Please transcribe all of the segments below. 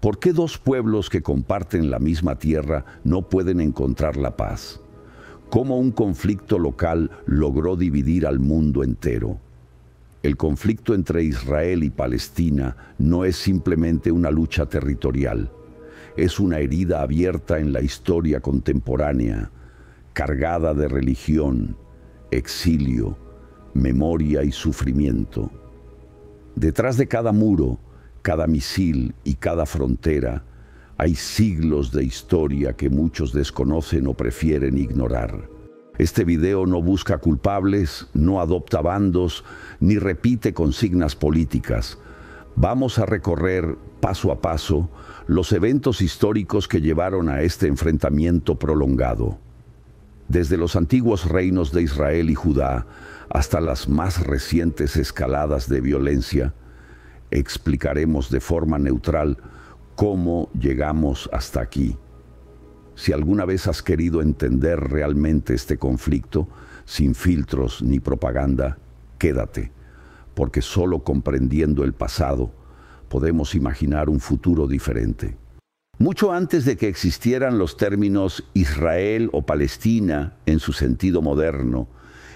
¿Por qué dos pueblos que comparten la misma tierra no pueden encontrar la paz? ¿Cómo un conflicto local logró dividir al mundo entero? El conflicto entre Israel y Palestina no es simplemente una lucha territorial. Es una herida abierta en la historia contemporánea, cargada de religión, exilio, memoria y sufrimiento. Detrás de cada muro, cada misil y cada frontera, hay siglos de historia que muchos desconocen o prefieren ignorar. Este video no busca culpables, no adopta bandos, ni repite consignas políticas. Vamos a recorrer paso a paso los eventos históricos que llevaron a este enfrentamiento prolongado. Desde los antiguos reinos de Israel y Judá hasta las más recientes escaladas de violencia, explicaremos de forma neutral cómo llegamos hasta aquí. Si alguna vez has querido entender realmente este conflicto, sin filtros ni propaganda, quédate, porque solo comprendiendo el pasado podemos imaginar un futuro diferente. Mucho antes de que existieran los términos Israel o Palestina en su sentido moderno,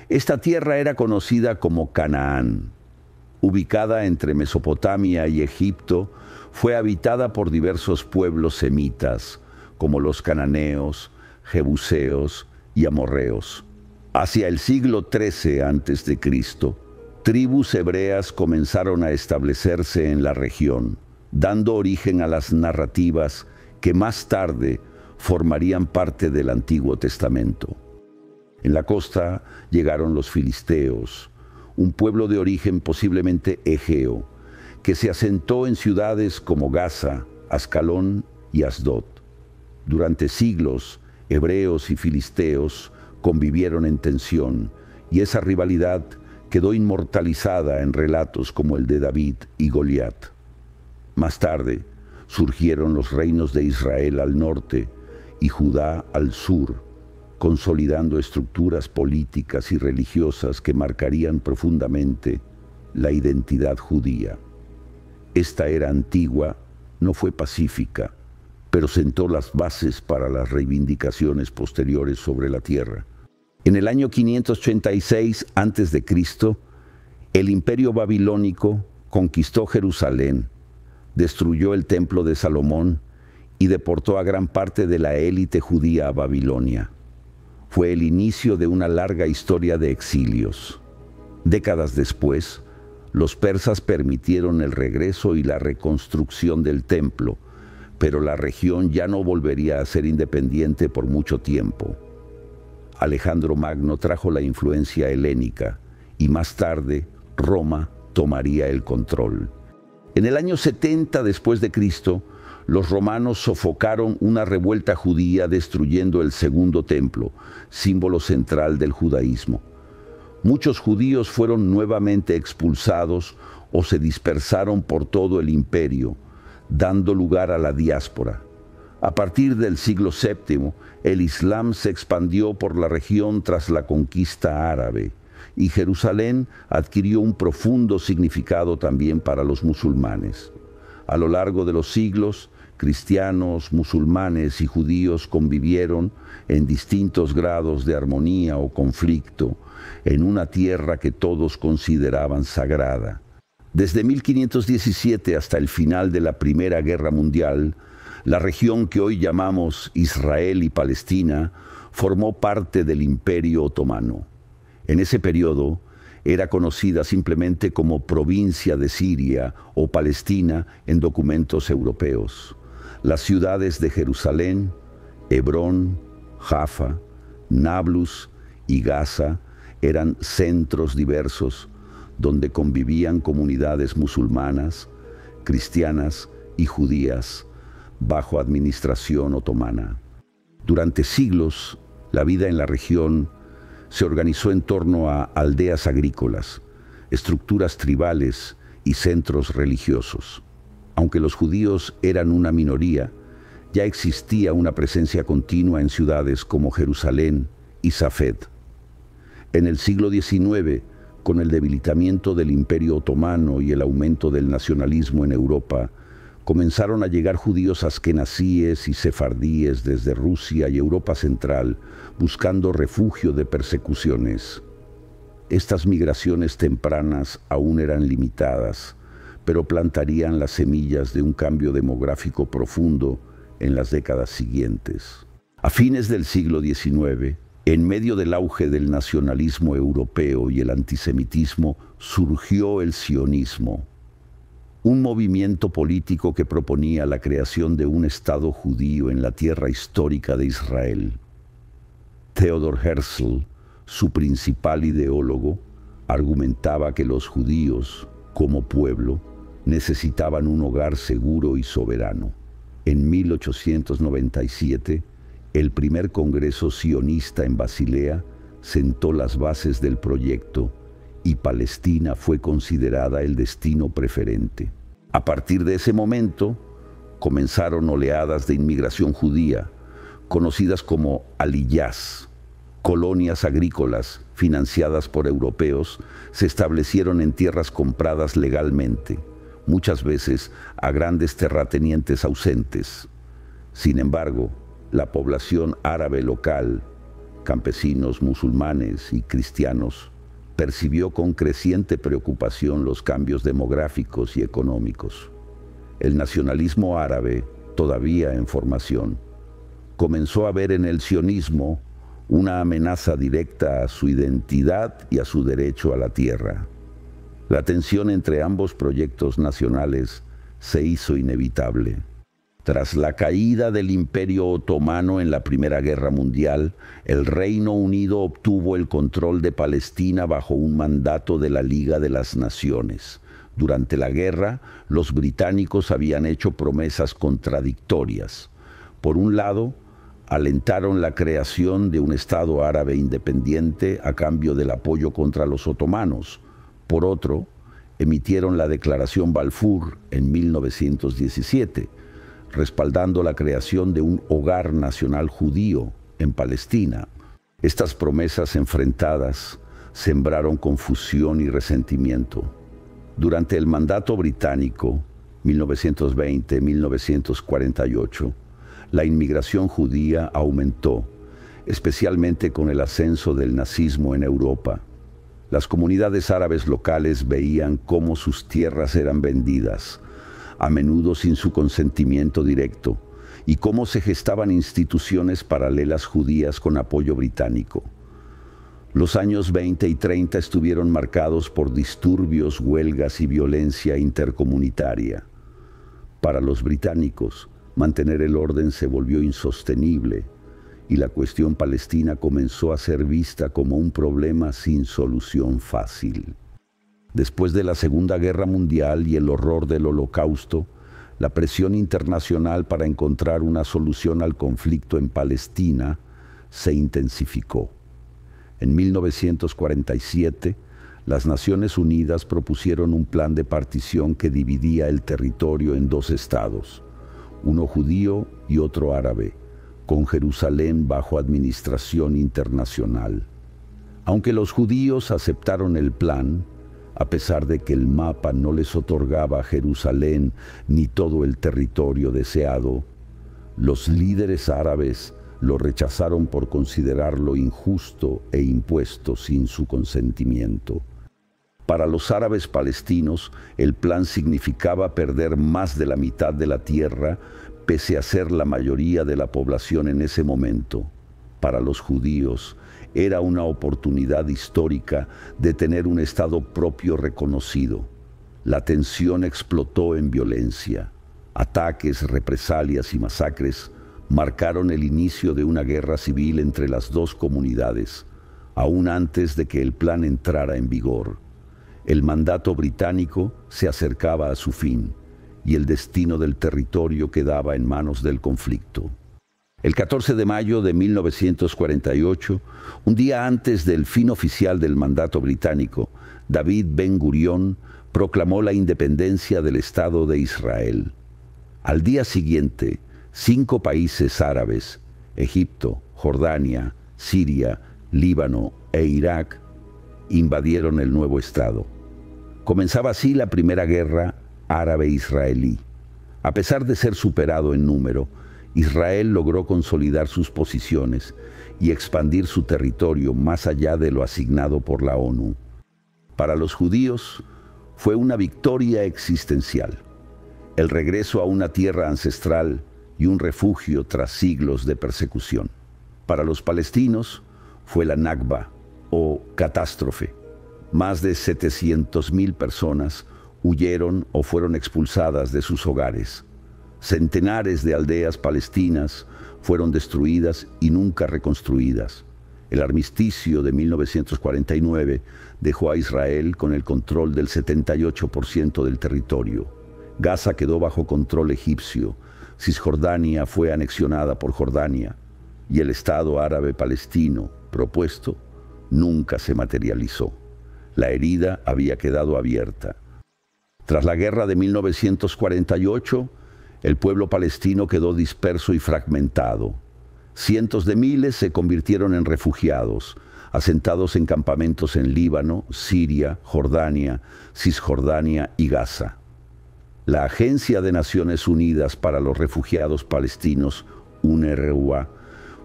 esta tierra era conocida como Canaán. Ubicada entre Mesopotamia y Egipto, fue habitada por diversos pueblos semitas, como los cananeos, jebuseos y amorreos. Hacia el siglo XIII a.C., tribus hebreas comenzaron a establecerse en la región, dando origen a las narrativas que más tarde formarían parte del Antiguo Testamento. En la costa llegaron los filisteos, un pueblo de origen posiblemente egeo, que se asentó en ciudades como Gaza, Ascalón y Asdod. Durante siglos, hebreos y filisteos convivieron en tensión, y esa rivalidad quedó inmortalizada en relatos como el de David y Goliat. Más tarde, surgieron los reinos de Israel al norte y Judá al sur, consolidando estructuras políticas y religiosas que marcarían profundamente la identidad judía. Esta era antigua, no fue pacífica, pero sentó las bases para las reivindicaciones posteriores sobre la tierra. En el año 586 a.C., el imperio babilónico conquistó Jerusalén, destruyó el templo de Salomón y deportó a gran parte de la élite judía a Babilonia. Fue el inicio de una larga historia de exilios. Décadas después, los persas permitieron el regreso y la reconstrucción del templo, pero la región ya no volvería a ser independiente por mucho tiempo. Alejandro Magno trajo la influencia helénica y más tarde Roma tomaría el control. En el año 70 después de Cristo, los romanos sofocaron una revuelta judía destruyendo el segundo templo, símbolo central del judaísmo. Muchos judíos fueron nuevamente expulsados o se dispersaron por todo el imperio, dando lugar a la diáspora. A partir del siglo VII, el Islam se expandió por la región tras la conquista árabe, y Jerusalén adquirió un profundo significado también para los musulmanes. A lo largo de los siglos, cristianos, musulmanes y judíos convivieron en distintos grados de armonía o conflicto en una tierra que todos consideraban sagrada. Desde 1517 hasta el final de la Primera Guerra Mundial, la región que hoy llamamos Israel y Palestina formó parte del Imperio Otomano. En ese periodo era conocida simplemente como provincia de Siria o Palestina en documentos europeos. Las ciudades de Jerusalén, Hebrón, Jaffa, Nablus y Gaza eran centros diversos donde convivían comunidades musulmanas, cristianas y judías bajo administración otomana. Durante siglos, la vida en la región se organizó en torno a aldeas agrícolas, estructuras tribales y centros religiosos. Aunque los judíos eran una minoría, ya existía una presencia continua en ciudades como Jerusalén y Safed. En el siglo XIX, con el debilitamiento del Imperio Otomano y el aumento del nacionalismo en Europa, Comenzaron a llegar judíos askenazíes y sefardíes desde Rusia y Europa Central, buscando refugio de persecuciones. Estas migraciones tempranas aún eran limitadas, pero plantarían las semillas de un cambio demográfico profundo en las décadas siguientes. A fines del siglo XIX, en medio del auge del nacionalismo europeo y el antisemitismo, surgió el sionismo, un movimiento político que proponía la creación de un Estado judío en la tierra histórica de Israel. Theodor Herzl, su principal ideólogo, argumentaba que los judíos, como pueblo, necesitaban un hogar seguro y soberano. En 1897, el primer Congreso sionista en Basilea sentó las bases del proyecto y Palestina fue considerada el destino preferente. A partir de ese momento, comenzaron oleadas de inmigración judía, conocidas como aliyás. Colonias agrícolas financiadas por europeos se establecieron en tierras compradas legalmente, muchas veces a grandes terratenientes ausentes. Sin embargo, la población árabe local, campesinos, musulmanes y cristianos, percibió con creciente preocupación los cambios demográficos y económicos. El nacionalismo árabe, todavía en formación, comenzó a ver en el sionismo una amenaza directa a su identidad y a su derecho a la tierra. La tensión entre ambos proyectos nacionales se hizo inevitable. Tras la caída del Imperio Otomano en la Primera Guerra Mundial, el Reino Unido obtuvo el control de Palestina bajo un mandato de la Liga de las Naciones. Durante la guerra, los británicos habían hecho promesas contradictorias. Por un lado, alentaron la creación de un Estado árabe independiente a cambio del apoyo contra los otomanos. Por otro, emitieron la Declaración Balfour en 1917, respaldando la creación de un hogar nacional judío en Palestina. Estas promesas enfrentadas sembraron confusión y resentimiento. Durante el mandato británico, 1920-1948, la inmigración judía aumentó, especialmente con el ascenso del nazismo en Europa. Las comunidades árabes locales veían cómo sus tierras eran vendidas, a menudo sin su consentimiento directo, y cómo se gestaban instituciones paralelas judías con apoyo británico. Los años 20 y 30 estuvieron marcados por disturbios, huelgas y violencia intercomunitaria. Para los británicos, mantener el orden se volvió insostenible y la cuestión palestina comenzó a ser vista como un problema sin solución fácil. Después de la Segunda Guerra Mundial y el horror del Holocausto, la presión internacional para encontrar una solución al conflicto en Palestina se intensificó. En 1947, las Naciones Unidas propusieron un plan de partición que dividía el territorio en dos estados, uno judío y otro árabe, con Jerusalén bajo administración internacional. Aunque los judíos aceptaron el plan, a pesar de que el mapa no les otorgaba Jerusalén ni todo el territorio deseado, los líderes árabes lo rechazaron por considerarlo injusto e impuesto sin su consentimiento. Para los árabes palestinos, el plan significaba perder más de la mitad de la tierra, pese a ser la mayoría de la población en ese momento. Para los judíos, era una oportunidad histórica de tener un Estado propio reconocido. La tensión explotó en violencia. Ataques, represalias y masacres marcaron el inicio de una guerra civil entre las dos comunidades, aún antes de que el plan entrara en vigor. El mandato británico se acercaba a su fin y el destino del territorio quedaba en manos del conflicto. El 14 de mayo de 1948, un día antes del fin oficial del mandato británico, David Ben-Gurión proclamó la independencia del Estado de Israel. Al día siguiente, 5 países árabes, Egipto, Jordania, Siria, Líbano e Irak, invadieron el nuevo Estado. Comenzaba así la primera guerra árabe-israelí. A pesar de ser superado en número, Israel logró consolidar sus posiciones y expandir su territorio más allá de lo asignado por la ONU. Para los judíos, fue una victoria existencial, el regreso a una tierra ancestral y un refugio tras siglos de persecución. Para los palestinos, fue la Nakba, o catástrofe. Más de 700.000 personas huyeron o fueron expulsadas de sus hogares. Centenares de aldeas palestinas fueron destruidas y nunca reconstruidas. El armisticio de 1949 dejó a Israel con el control del 78% del territorio. Gaza quedó bajo control egipcio, Cisjordania fue anexionada por Jordania y el Estado árabe palestino propuesto nunca se materializó. La herida había quedado abierta. Tras la guerra de 1948, el pueblo palestino quedó disperso y fragmentado. Cientos de miles se convirtieron en refugiados, asentados en campamentos en Líbano, Siria, Jordania, Cisjordania y Gaza. La Agencia de Naciones Unidas para los Refugiados Palestinos, UNRWA,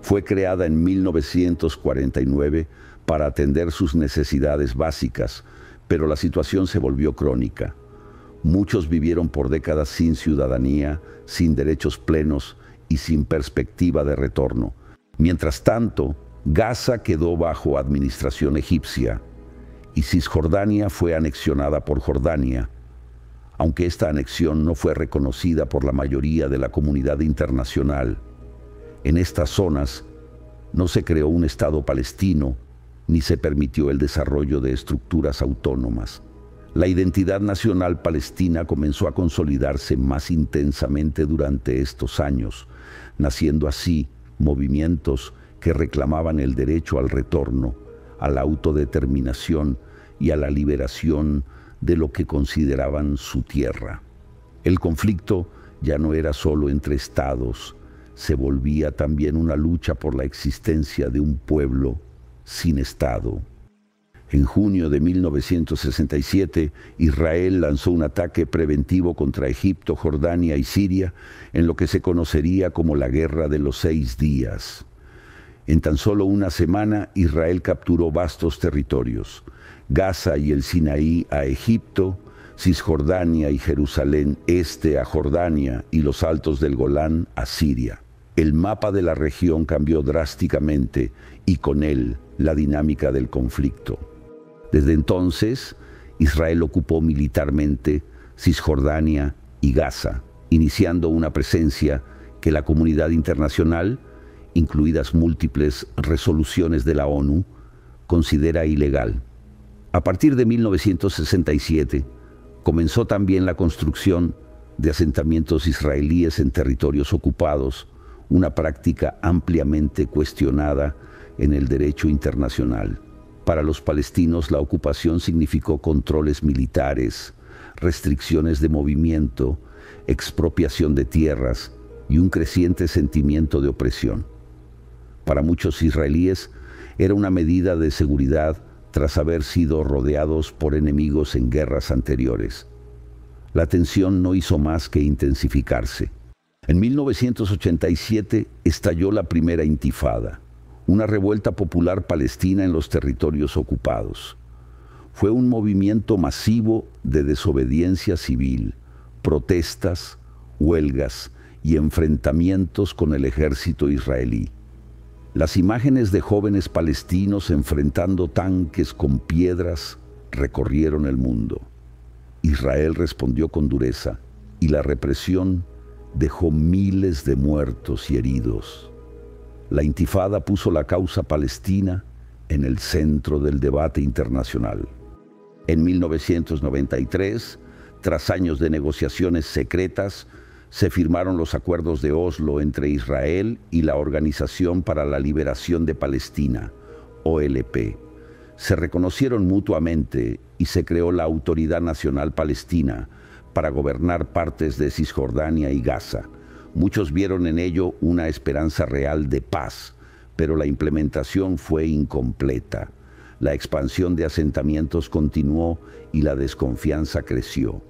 fue creada en 1949 para atender sus necesidades básicas, pero la situación se volvió crónica. Muchos vivieron por décadas sin ciudadanía, sin derechos plenos y sin perspectiva de retorno. Mientras tanto, Gaza quedó bajo administración egipcia y Cisjordania fue anexionada por Jordania, aunque esta anexión no fue reconocida por la mayoría de la comunidad internacional. En estas zonas no se creó un Estado palestino ni se permitió el desarrollo de estructuras autónomas. La identidad nacional palestina comenzó a consolidarse más intensamente durante estos años, naciendo así movimientos que reclamaban el derecho al retorno, a la autodeterminación y a la liberación de lo que consideraban su tierra. El conflicto ya no era solo entre estados, se volvía también una lucha por la existencia de un pueblo sin Estado. En junio de 1967, Israel lanzó un ataque preventivo contra Egipto, Jordania y Siria en lo que se conocería como la Guerra de los 6 días. En tan solo una semana, Israel capturó vastos territorios, Gaza y el Sinaí a Egipto, Cisjordania y Jerusalén Este a Jordania y los altos del Golán a Siria. El mapa de la región cambió drásticamente y con él la dinámica del conflicto. Desde entonces, Israel ocupó militarmente Cisjordania y Gaza, iniciando una presencia que la comunidad internacional, incluidas múltiples resoluciones de la ONU, considera ilegal. A partir de 1967, comenzó también la construcción de asentamientos israelíes en territorios ocupados, una práctica ampliamente cuestionada en el derecho internacional. Para los palestinos, la ocupación significó controles militares, restricciones de movimiento, expropiación de tierras y un creciente sentimiento de opresión. Para muchos israelíes, era una medida de seguridad tras haber sido rodeados por enemigos en guerras anteriores. La tensión no hizo más que intensificarse. En 1987 estalló la primera intifada, una revuelta popular palestina en los territorios ocupados. Fue un movimiento masivo de desobediencia civil, protestas, huelgas y enfrentamientos con el ejército israelí. Las imágenes de jóvenes palestinos enfrentando tanques con piedras recorrieron el mundo. Israel respondió con dureza y la represión dejó miles de muertos y heridos. La intifada puso la causa palestina en el centro del debate internacional. En 1993, tras años de negociaciones secretas, se firmaron los acuerdos de Oslo entre Israel y la Organización para la Liberación de Palestina, OLP. Se reconocieron mutuamente y se creó la Autoridad Nacional Palestina para gobernar partes de Cisjordania y Gaza. Muchos vieron en ello una esperanza real de paz, pero la implementación fue incompleta. La expansión de asentamientos continuó y la desconfianza creció.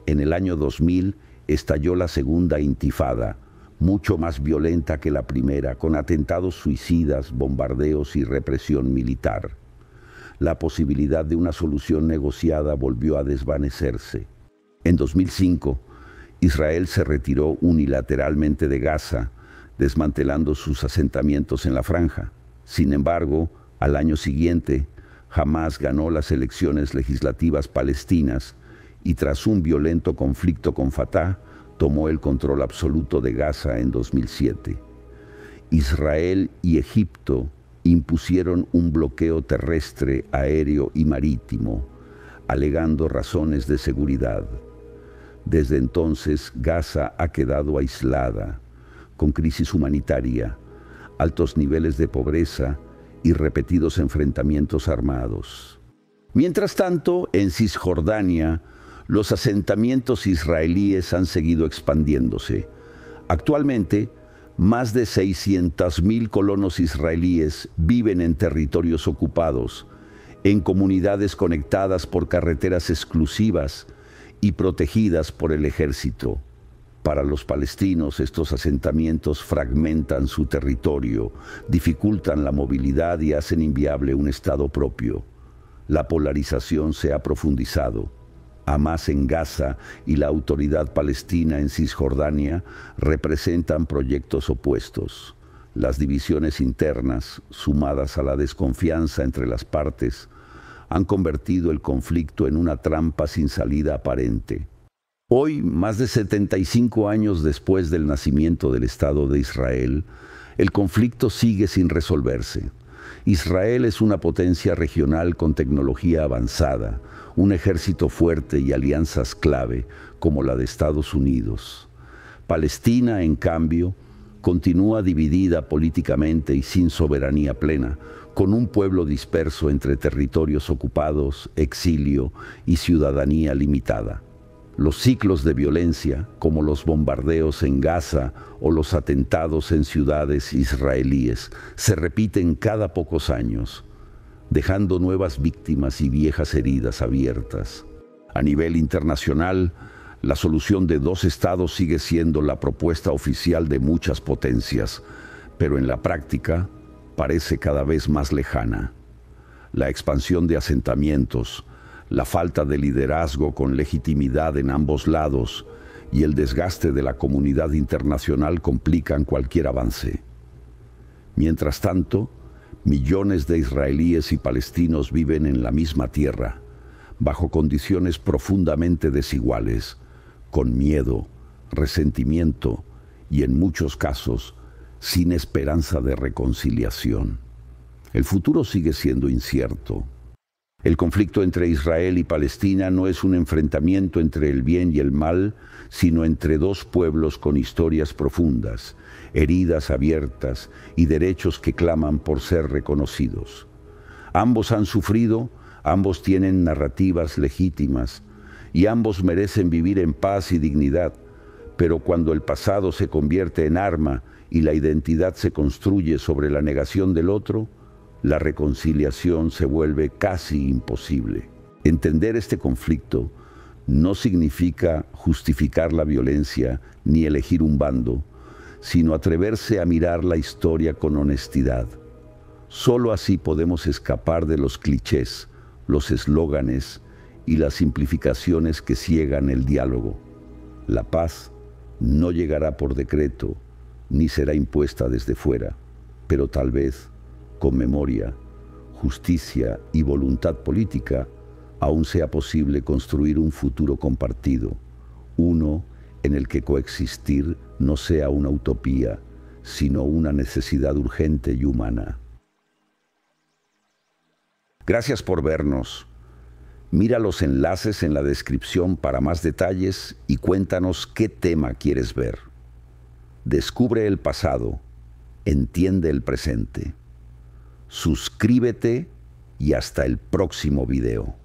En el año 2000, estalló la segunda intifada, mucho más violenta que la primera, con atentados suicidas, bombardeos y represión militar. La posibilidad de una solución negociada volvió a desvanecerse. En 2005, Israel se retiró unilateralmente de Gaza, desmantelando sus asentamientos en la franja. Sin embargo, al año siguiente, Hamás ganó las elecciones legislativas palestinas y tras un violento conflicto con Fatah, tomó el control absoluto de Gaza en 2007. Israel y Egipto impusieron un bloqueo terrestre, aéreo y marítimo, alegando razones de seguridad. Desde entonces, Gaza ha quedado aislada, con crisis humanitaria, altos niveles de pobreza y repetidos enfrentamientos armados. Mientras tanto, en Cisjordania, los asentamientos israelíes han seguido expandiéndose. Actualmente, más de 600.000 colonos israelíes viven en territorios ocupados, en comunidades conectadas por carreteras exclusivas y protegidas por el ejército. Para los palestinos, estos asentamientos fragmentan su territorio, dificultan la movilidad y hacen inviable un Estado propio. La polarización se ha profundizado. Hamás en Gaza y la Autoridad Palestina en Cisjordania representan proyectos opuestos. Las divisiones internas, sumadas a la desconfianza entre las partes, han convertido el conflicto en una trampa sin salida aparente. Hoy, más de 75 años después del nacimiento del Estado de Israel, el conflicto sigue sin resolverse. Israel es una potencia regional con tecnología avanzada, un ejército fuerte y alianzas clave como la de Estados Unidos. Palestina, en cambio, continúa dividida políticamente y sin soberanía plena, con un pueblo disperso entre territorios ocupados, exilio y ciudadanía limitada. Los ciclos de violencia, como los bombardeos en Gaza o los atentados en ciudades israelíes, se repiten cada pocos años, dejando nuevas víctimas y viejas heridas abiertas. A nivel internacional, la solución de dos estados sigue siendo la propuesta oficial de muchas potencias, pero en la práctica parece cada vez más lejana. La expansión de asentamientos, la falta de liderazgo con legitimidad en ambos lados y el desgaste de la comunidad internacional complican cualquier avance. Mientras tanto, millones de israelíes y palestinos viven en la misma tierra, bajo condiciones profundamente desiguales, con miedo, resentimiento y, en muchos casos, sin esperanza de reconciliación. El futuro sigue siendo incierto. El conflicto entre Israel y Palestina no es un enfrentamiento entre el bien y el mal, sino entre dos pueblos con historias profundas, heridas abiertas y derechos que claman por ser reconocidos. Ambos han sufrido, ambos tienen narrativas legítimas y ambos merecen vivir en paz y dignidad, pero cuando el pasado se convierte en arma y la identidad se construye sobre la negación del otro, la reconciliación se vuelve casi imposible. Entender este conflicto no significa justificar la violencia ni elegir un bando, sino atreverse a mirar la historia con honestidad. Solo así podemos escapar de los clichés, los eslóganes y las simplificaciones que ciegan el diálogo. La paz no llegará por decreto, ni será impuesta desde fuera, pero tal vez, con memoria, justicia y voluntad política, aún sea posible construir un futuro compartido, uno en el que coexistir no sea una utopía, sino una necesidad urgente y humana. Gracias por vernos. Mira los enlaces en la descripción para más detalles y cuéntanos qué tema quieres ver. Descubre el pasado, entiende el presente. Suscríbete y hasta el próximo video.